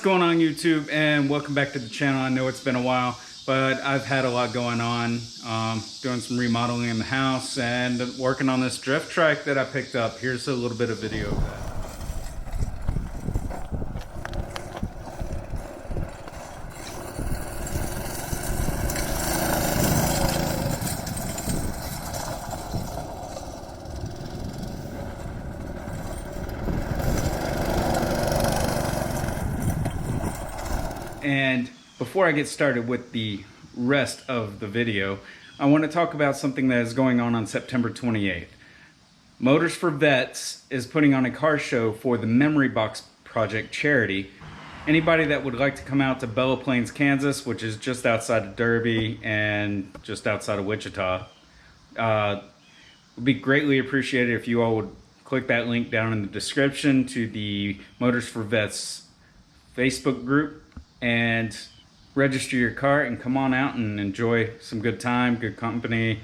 going on, YouTube? And welcome back to the channel. I know it's been a while, but I've had a lot going on, doing some remodeling in the house and working on this drift trike that I picked up. Here's a little bit of video of that. And before I get started with the rest of the video, I want to talk about something that is going on September 28th. Motors4Vets is putting on a car show for the Memory Box Project charity. Anybody that would like to come out to Bella Plains, Kansas, which is just outside of Derby and just outside of Wichita, would be greatly appreciated if you all would click that link down in the description to the Motors4Vets Facebook group and register your car and come on out and enjoy some good time, good company.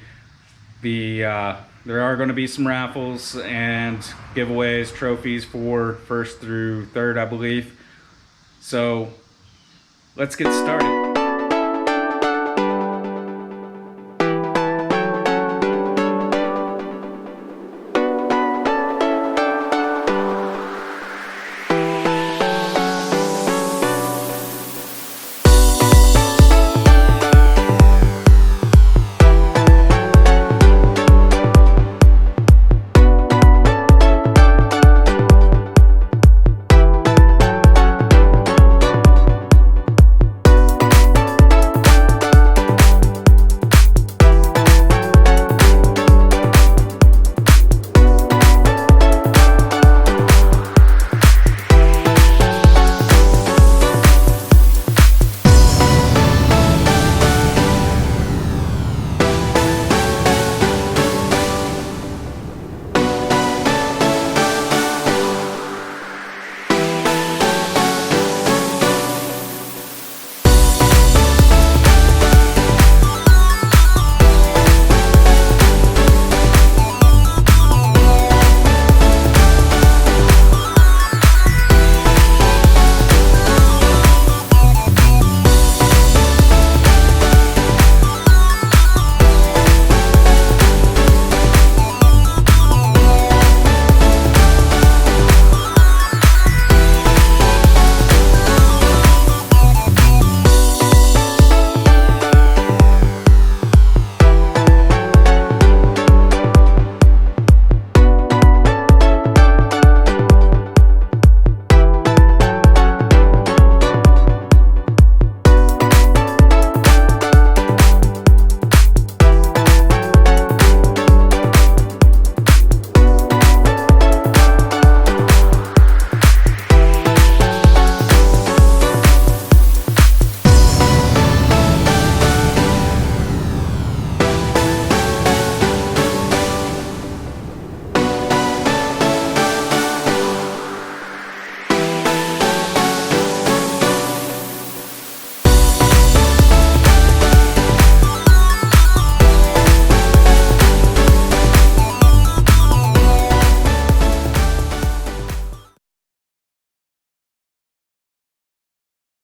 There are going to be some raffles and giveaways, trophies for first through third, I believe. So let's get started.